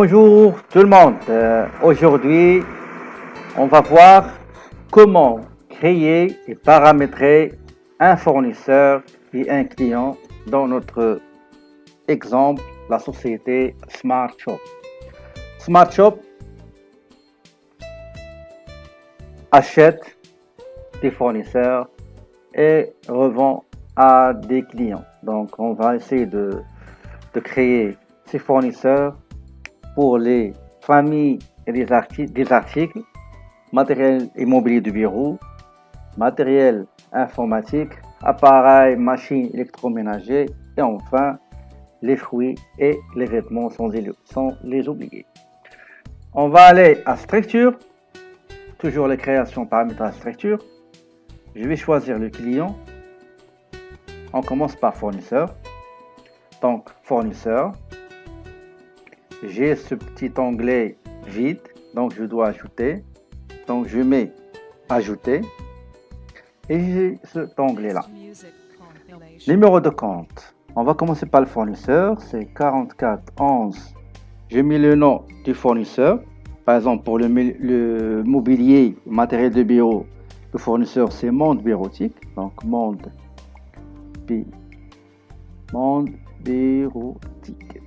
Bonjour tout le monde. Aujourd'hui, on va voir comment créer et paramétrer un fournisseur et un client dans notre exemple, la société Smart Shop. Smart Shop achète des fournisseurs et revend à des clients. Donc, on va essayer de créer ces fournisseurs pour les familles et des articles, matériel immobilier de bureau, matériel informatique, appareils, machines électroménagers et enfin les fruits et les vêtements sans les oublier. On va aller à structure, toujours les créations paramétrage structure. Je vais choisir le client. On commence par fournisseur. Donc fournisseur. J'ai ce petit onglet vide, donc je dois ajouter. Donc je mets ajouter et j'ai cet onglet là. Numéro de compte. On va commencer par le fournisseur, c'est 4411. J'ai mis le nom du fournisseur. Par exemple, pour le mobilier, matériel de bureau, le fournisseur c'est Monde Bureautique. Donc Monde Bureautique.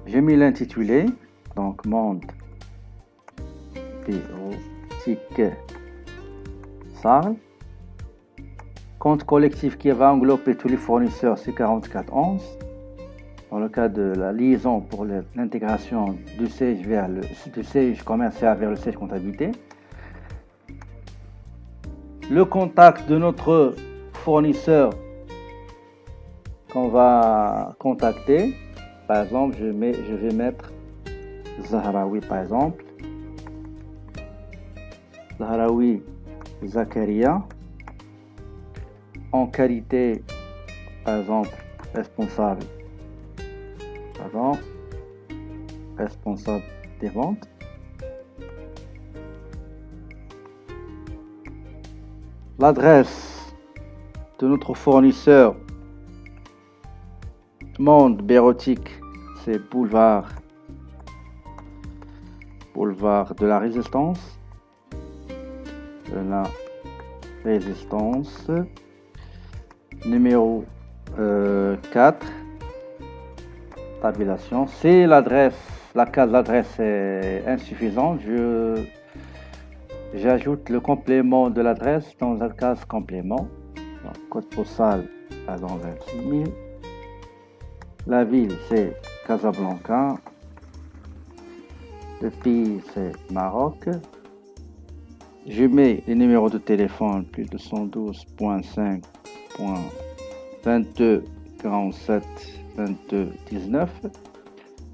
J'ai mis l'intitulé, donc Monde Bureautique Salle. Compte collectif qui va englober tous les fournisseurs, c'est 4411. Dans le cas de la liaison pour l'intégration du siège commercial vers le siège comptabilité. Le contact de notre fournisseur qu'on va contacter. Par exemple, je vais mettre Zahraoui par exemple. Zahraoui Zakaria. En qualité, par exemple, responsable des ventes. L'adresse de notre fournisseur Monde Bureautique, c'est boulevard de la Résistance. Numéro 4. Tabulation. Si l'adresse, la case d'adresse est insuffisante, j'ajoute le complément de l'adresse dans la case complément. Donc, code postal à 26 000. La ville c'est Casablanca. Le pays c'est Maroc. Je mets les numéros de téléphone plus de 112.5.22.47.22.19.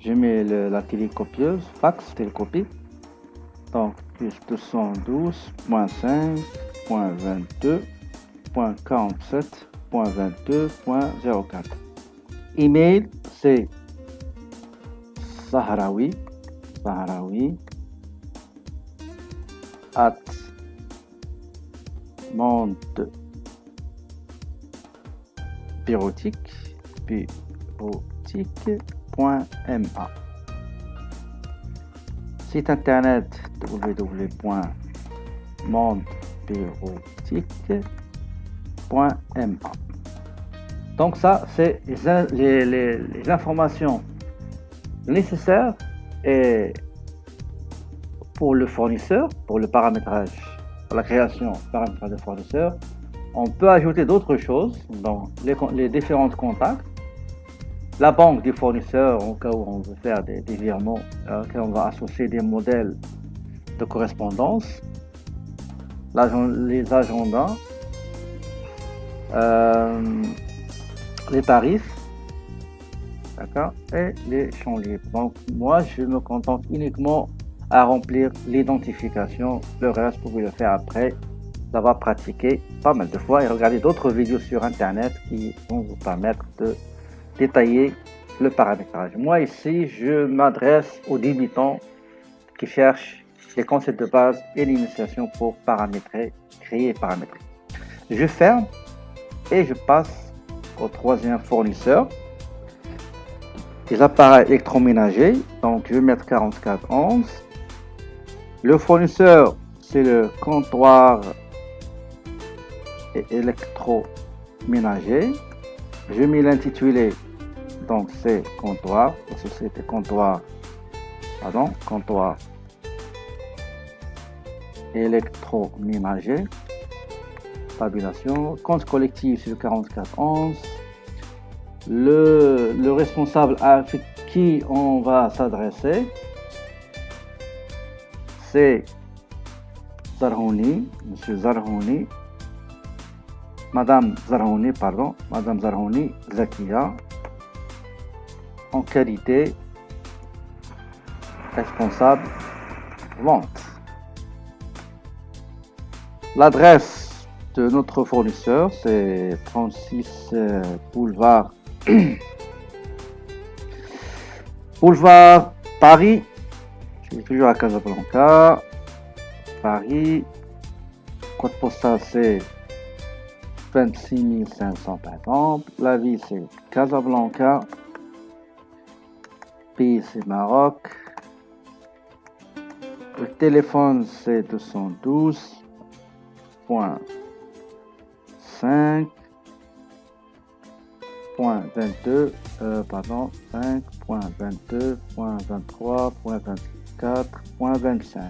Je mets la télécopieuse, fax, télécopie. Donc plus de 112.5.22.47.22.04. Email c'est Zahraoui at Monde Bureautique.ma. Site internet www.mondebureautique.ma. Donc ça, c'est les informations nécessaires et pour le fournisseur, pour le paramétrage, pour la création paramétrage de fournisseur. On peut ajouter d'autres choses dans les différents contacts. La banque du fournisseur, au cas où on veut faire des virements, on va associer des modèles de correspondance. Les agendas. Les tarifs, d'accord, et les champs libres. Donc moi je me contente uniquement à remplir l'identification. Le reste vous pouvez le faire après d'avoir pratiqué pas mal de fois et regarder d'autres vidéos sur internet qui vont vous permettre de détailler le paramétrage. Moi ici je m'adresse aux débutants qui cherchent les concepts de base et l'initiation pour paramétrer, créer et paramétrer. Je ferme et je passe au troisième fournisseur. des appareils électroménagers. Donc, je vais mettre 4411. Le fournisseur, c'est le comptoir électroménager. Je mets l'intitulé, donc c'est comptoir, la société comptoir électroménager. Tabulation. Compte collectif, c'est le 4411. Le responsable avec qui on va s'adresser, c'est Zarhouni, Monsieur Zarhouni, Madame Zarhouni, Zakia, en qualité responsable vente. L'adresse de notre fournisseur, c'est 36 boulevard Paris. Je suis toujours à Casablanca. Paris. Code postal, c'est 26 500 par exemple. La ville, c'est Casablanca. Pays, c'est Maroc. Le téléphone, c'est 212.5.22, 5.22.23.24.25.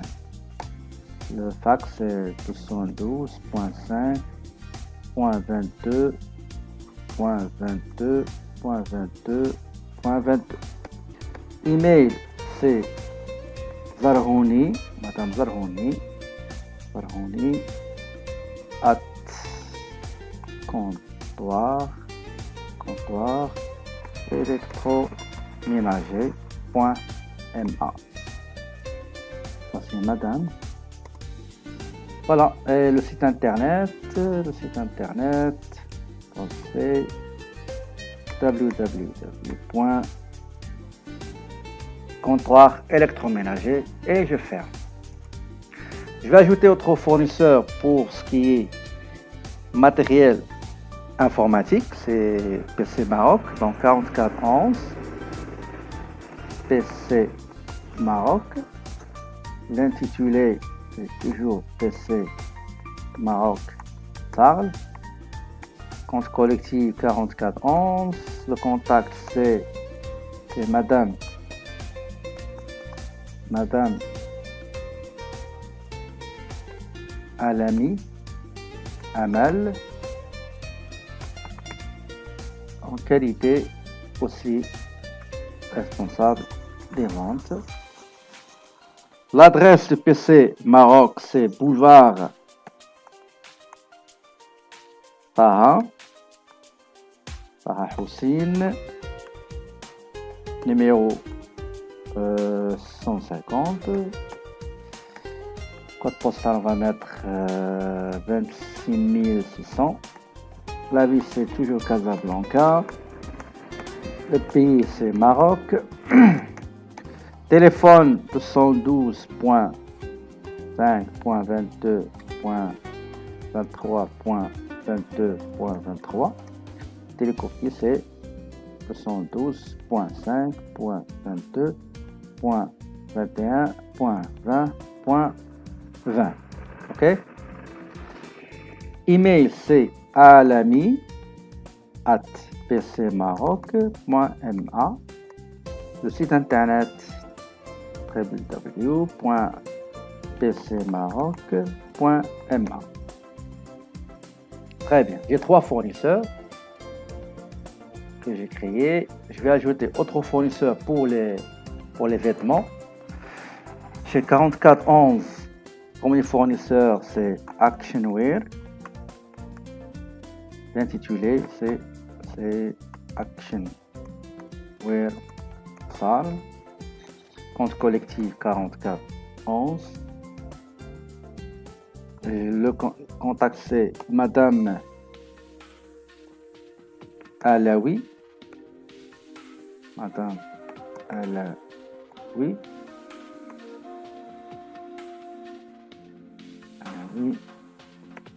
Le fax, c'est 212.5.22.22.22.22. Email, c'est Zarhouni, Madame Zarhouni, at comptoir électroménager.ma. Ça c'est Madame. Voilà, et le site internet, c'est www.comptoir électroménager et je ferme. Je vais ajouter autre fournisseur pour ce qui est matériel informatique, c'est PC Maroc, donc 4411 PC Maroc. L'intitulé, c'est toujours PC Maroc Sarl. Compte collectif 4411. Le contact, c'est Madame Alami Amal, en qualité aussi responsable des ventes. L'adresse de PC Maroc, c'est boulevard Taha Houssine, numéro 150. Code postal, on va mettre 26 600. La ville, c'est toujours Casablanca. Le pays, c'est Maroc. Téléphone 212.5.22.23.22.23. Télécopie, c'est 212.5.22.21.20.20. Ok. Email, c'est alami@pcmaroc.ma. Le site internet www.pcmaroc.ma. Très bien. J'ai 3 fournisseurs que j'ai créés. Je vais ajouter autre fournisseur pour les vêtements. Chez 4411, premier fournisseur, c'est Actionwear. L'intitulé, c'est Actionwear Sarl. Compte collectif 4411. Le contact, c'est Madame Alaoui.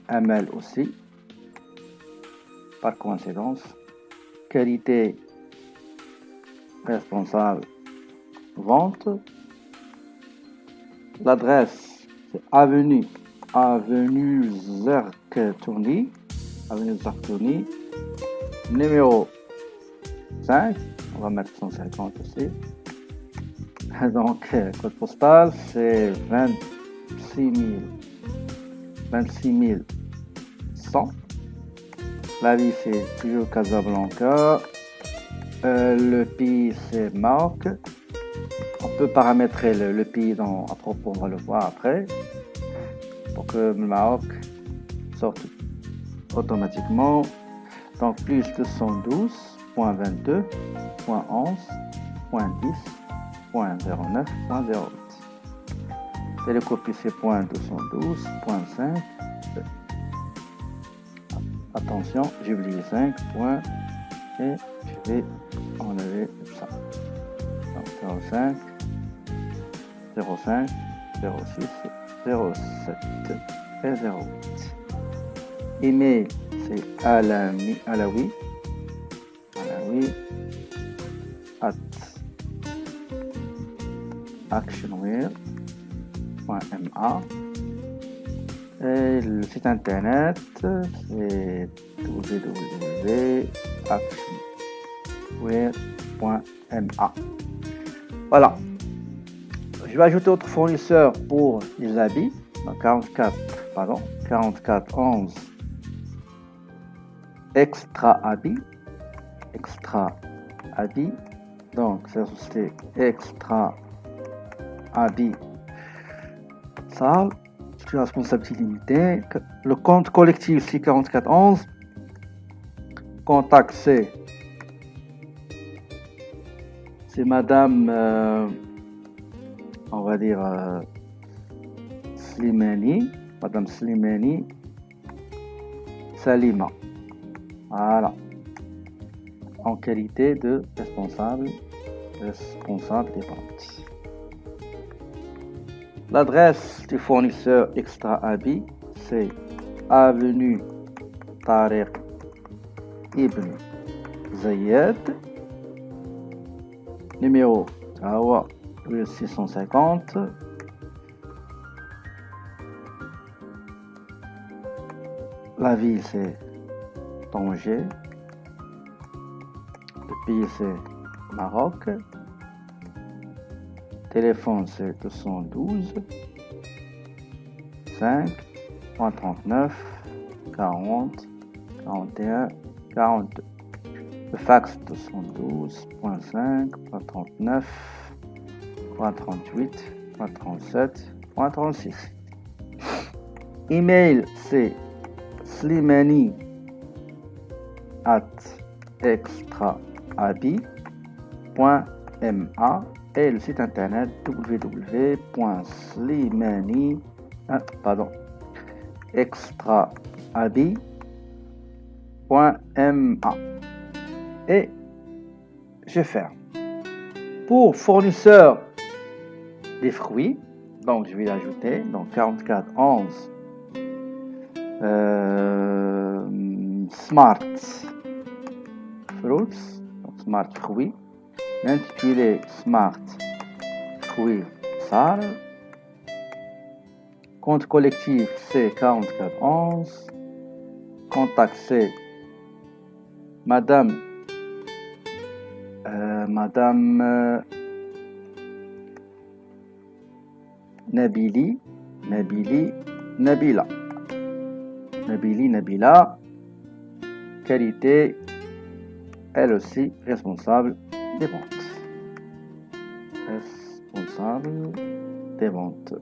Amal aussi, par coïncidence. Qualité responsable vente. L'adresse, c'est avenue Zerktourny, numéro 5, on va mettre 150 aussi. Donc, code postal, c'est 26 100. La ville, c'est toujours Casablanca. Le pays, c'est Maroc. On peut paramétrer le pays à propos, on va le voir après, pour que le Maroc sorte automatiquement. Donc, plus 212.22.11.10.09.08. Télécopie, c'est .212.5. Attention, j'ai oublié 5 points et je vais enlever ça. Donc 05, 06, 07 et 08. Email, c'est alawi at actionware.ma. Et le site internet, c'est www.actionware.ma. Voilà. Je vais ajouter autre fournisseur pour les habits. Donc 4411 Extra Habits. Donc c'est la société Extra Habits Salle. Responsabilité limitée. Le compte collectif, c'est 4411. Contact, c'est Madame, on va dire, Madame Slimani Salima. Voilà. En qualité de responsable des ventes. L'adresse du fournisseur Extra Habits, c'est avenue Tariq Ibn Zayed, numéro 650. La ville, c'est Tanger. Le pays, c'est Maroc. Téléphone, c'est 212 5 139 40 41 42. Le fax, 212.5 39 38 37 36. Email, c'est slimani@extrahabit.ma. Et le site internet extrahabit.ma. Et je ferme. Pour fournisseur des fruits, donc je vais l'ajouter, donc 4411 Smart Fruits, donc Smart Fruits, l'intitulé Smart Fruits Sal. Compte collectif, c'est 4411. Contact, c'est Madame Nabila, qualité, elle aussi responsable des ventes.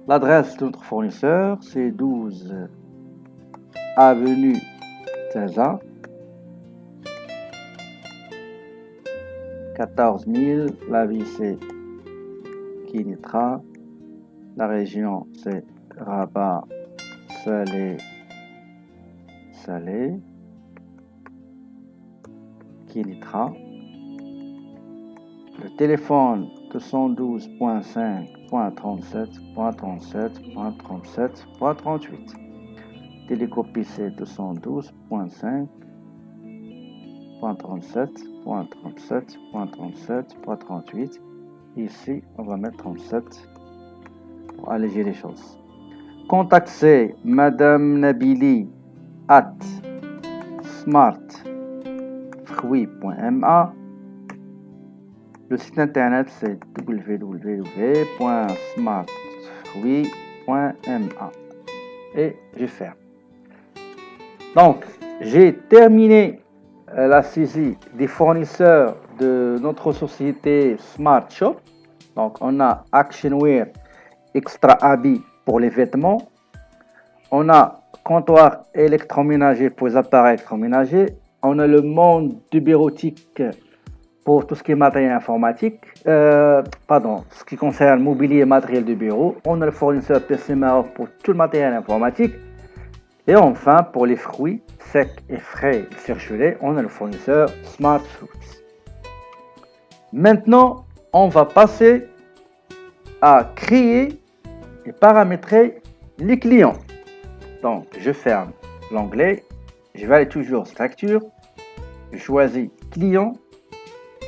L'adresse de notre fournisseur, c'est 12 avenue Taza, 14 000. La ville, c'est Kinitra. La région, c'est Rabat, Salé, Kinitra. Le téléphone, 212.5.37.37.37.38. Télécopie, c'est 212.5 .37.37.37.38. Ici, on va mettre 37 pour alléger les choses. Contact c'est Madame Nabili at smartfruit.ma. Le site internet c'est www.smartfruit.ma. Et je ferme. Donc, j'ai terminé la saisie des fournisseurs de notre société Smart Shop. Donc, on a Actionwear Extra Habit pour les vêtements. On a comptoir électroménager pour les appareils électroménagers. On a le monde du bureautique pour tout ce qui est matériel informatique. Ce qui concerne mobilier et matériel de bureau. On a le fournisseur PC Maroc pour tout le matériel informatique. Et enfin, pour les fruits secs et frais surgelés, on a le fournisseur Smart Fruits. Maintenant, on va passer à créer et paramétrer les clients. Donc, je ferme l'onglet, je vais aller toujours structure, je choisis client,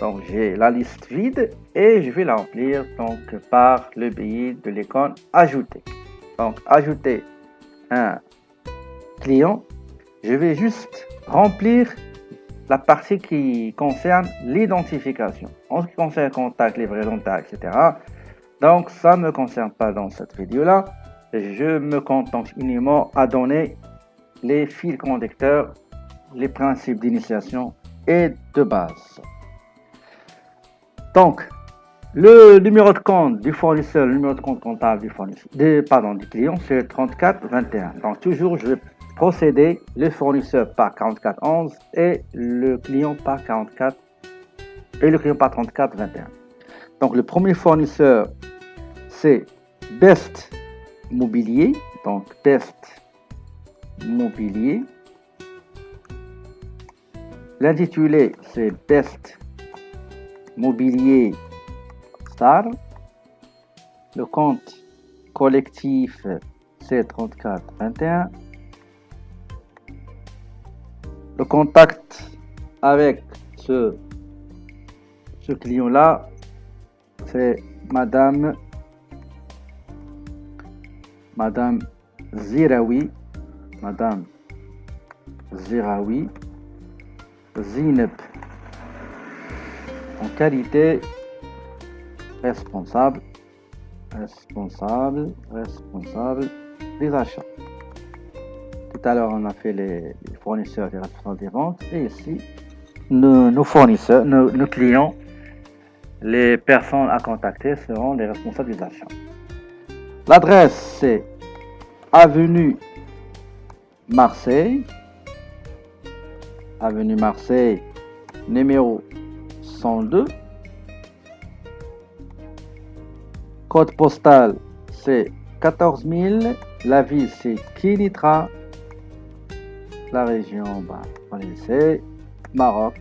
donc j'ai la liste vide et je vais la remplir donc par le biais de l'icône ajouter. Donc, ajouter un client, je vais juste remplir la partie qui concerne l'identification. En ce qui concerne contact, livraison, etc. Donc, ça ne me concerne pas dans cette vidéo-là. Je me contente uniquement à donner les fils conducteurs, les principes d'initiation et de base. Donc, le numéro de compte du fournisseur, le numéro de compte comptable du fournisseur, du client, c'est 3421. Donc, toujours, je vais procéder le fournisseur par 4411 et le client par 34 et le client par 3421. Donc, le premier fournisseur, c'est Best Mobilier. Donc, Best Mobilier. L'intitulé, c'est Best Mobilier Star. Le compte collectif, c'est 3421. Le contact avec ce client-là, c'est Madame Ziraoui, Zineb, en qualité responsable des achats. Tout à l'heure, on a fait les fournisseurs et les responsables des ventes. Et ici, nos fournisseurs, nos clients, les personnes à contacter seront les responsables des achats. L'adresse, c'est Avenue Marseille, numéro 102. Code postal, c'est 14 000. La ville, c'est Kinitra. La région, c'est Maroc.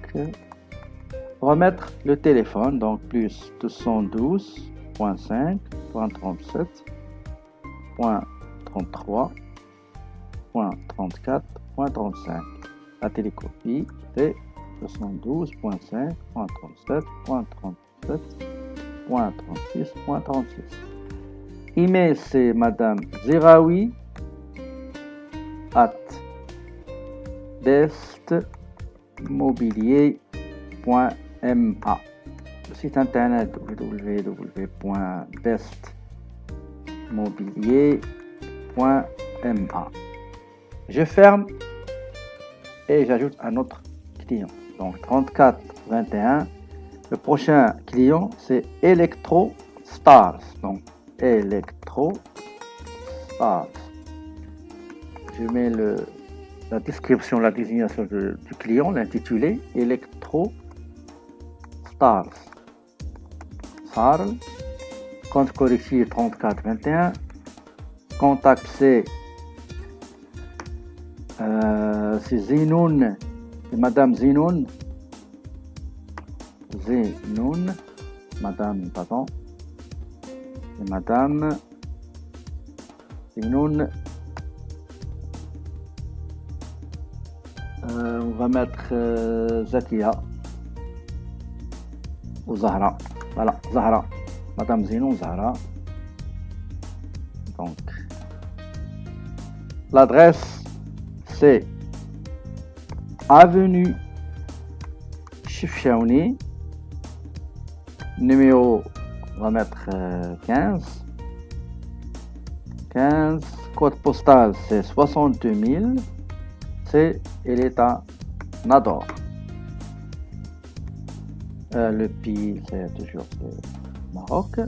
Remettre le téléphone, donc plus 212.5.37.33.34.35. La télécopie, c'est 72.5.37.37.36.36. Email, c'est Madame Ziraoui at bestmobilier.ma. Le site internet www.bestmobilier.ma. Je ferme et j'ajoute un autre client. Donc 3421. Le prochain client, c'est Electro Stars. Donc Electro Stars. Je mets la description, la désignation du client, l'intitulé Electro Stars. Sarl. Compte collectif 3421. Contact c'est Zinoun. C'est Madame Zinoun. Madame Zinoun On va mettre Zakia ou Zahra. Voilà, Zahra. Madame Zinoun Zahra. Donc, l'adresse, c'est avenue Chifchaouni, numéro, on va mettre 15. 15, code postal, c'est 62 000. Il est à Nador. Le pays, c'est toujours le Maroc.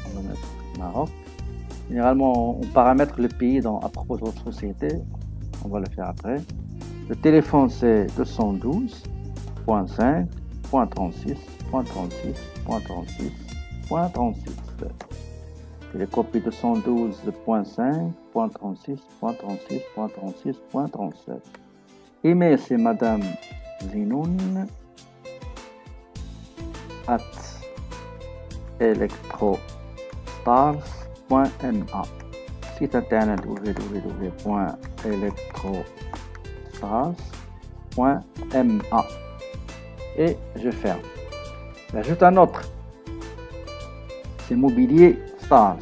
On va mettre Maroc. Généralement, on paramètre le pays à propos de votre société. On va le faire après. Le téléphone, c'est 212.5.36.36.36.36.36. Les copies 212.5.36.36.36.37. Email, c'est Madame Zinoun @electrostars.ma. Site internet www.electrostars.ma. Et je ferme. J'ajoute un autre. C'est Mobilier Stars.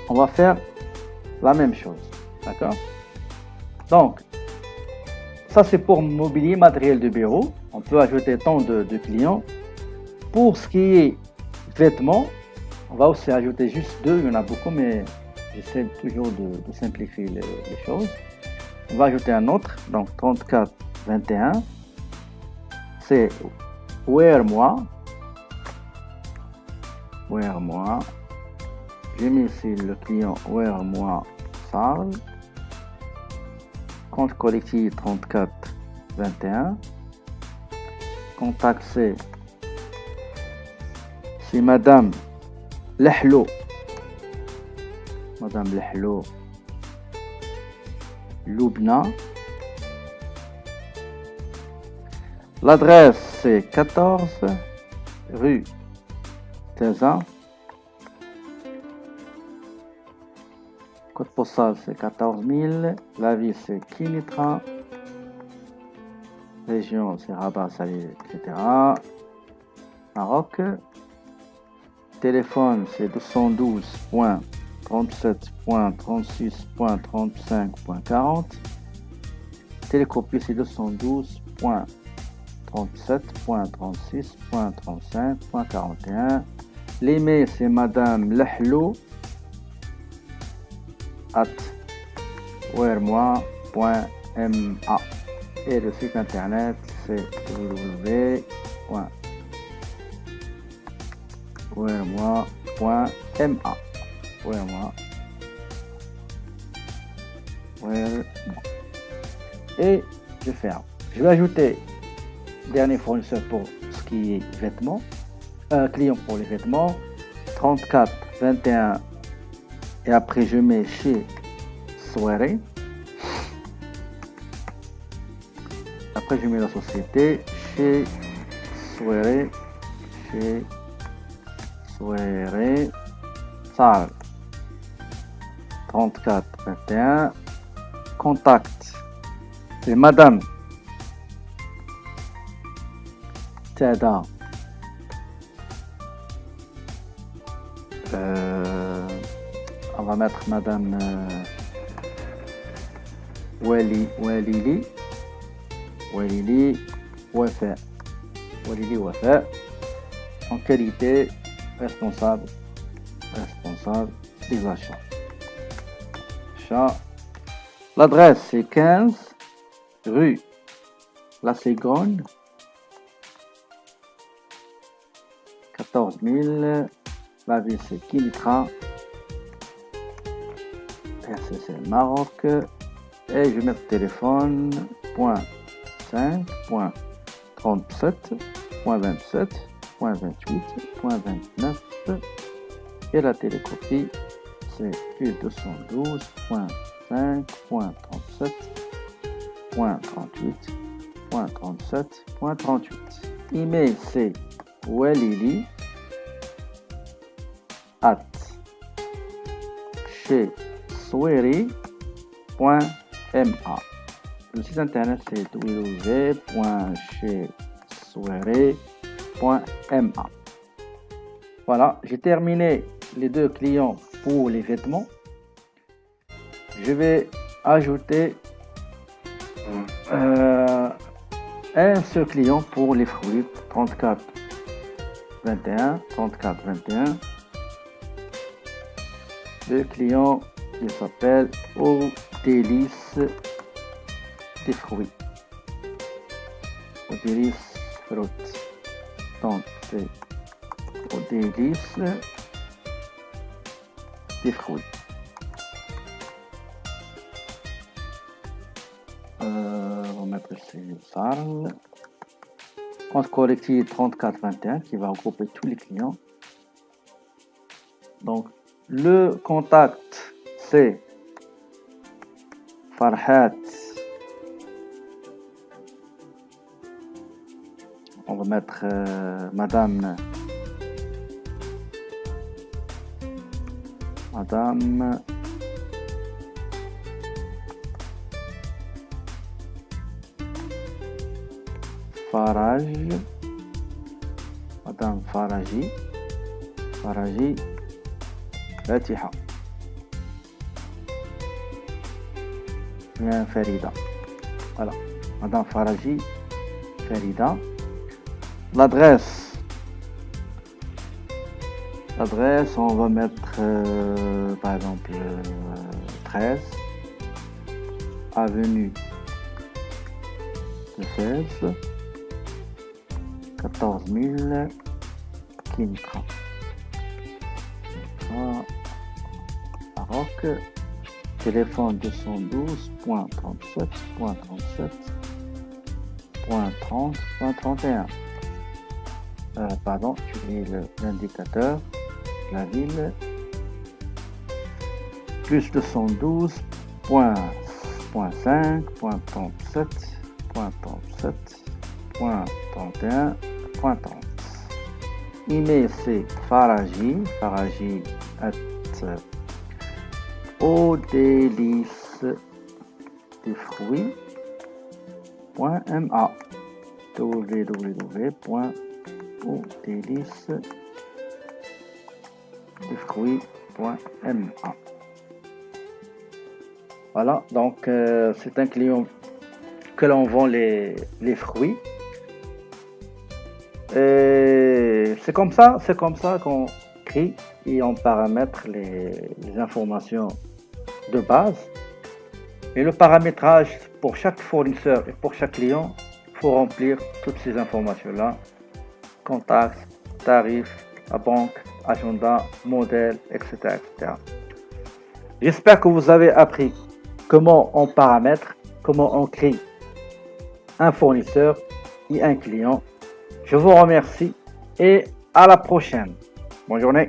On va faire la même chose. D'accord? Donc, ça c'est pour mobilier, matériel de bureau. On peut ajouter tant de clients. Pour ce qui est vêtements, on va aussi ajouter juste 2. Il y en a beaucoup, mais j'essaie toujours de simplifier les choses. On va ajouter un autre. Donc, 3421. C'est Wear Moi. Wear Moi. J'ai mis ici le client Wear Moi Sarl. Compte collectif 3421. Contact c'est Madame Lehlo. Madame Lehlo Loubna. L'adresse c'est 14 rue Tezin. Code postal c'est 14 000. La ville c'est Kinitra. Région c'est Rabat, Salé, etc. Maroc. Téléphone c'est 212.37.36.35.40. Télécopie c'est 212.37.36.35.41. L'email c'est Madame Lehlo @wearmoi.ma. Et le site internet c'est www.wearmoi.ma. Et je ferme. Je vais ajouter dernier fournisseur pour ce qui est vêtements. Client pour les vêtements 3421. Et après je mets chez Soirée. Après je mets la société chez Soirée. Chez Soirée Salle 3421. Contact c'est Madame Tada on va mettre Madame Walili Wafa en qualité responsable des achats. L'adresse c'est 15 rue La Ségonne 14 000. La ville c'est Kinitra. RCC Maroc. Et je mets le téléphone .5.37.27.28.29. Et la télécopie c'est plus 212.5.37.38.37.38. Email c'est walili chez soueri.ma. Le site internet c'est www.chezsoueri.ma. Voilà, j'ai terminé les deux clients pour les vêtements. Je vais ajouter un seul client pour les fruits 3421. Le client il s'appelle Au délice des fruits. Au délice fruit. Donc c'est Au délice des fruits. On va mettre ici Sarl. Compte collectif 3421 qui va regrouper tous les clients. Donc le contact c'est Farhat. On va mettre Madame Faraj, Madame Faraji Fatiha, bien Farida. Voilà, Madame Faraji Farida. L'adresse, on va mettre par exemple 13 avenue de 16 14 000 Kintra, Maroc. Téléphone 212.37.37.30.31. Pardon, tu lis l'indicateur, la ville, plus 212.37.37.31.30. Email c'est Faraji at Au délice des fruits.ma. www.audélicedesfruits.ma. Voilà, donc c'est un client que l'on vend les fruits. Et c'est comme ça qu'on crée et on paramètre les informations de base. Et le paramétrage pour chaque fournisseur et pour chaque client, il faut remplir toutes ces informations-là. Contact, tarif, la banque, agenda, modèle, etc. J'espère que vous avez appris comment on paramètre, comment on crée un fournisseur et un client. Je vous remercie et à la prochaine. Bonne journée.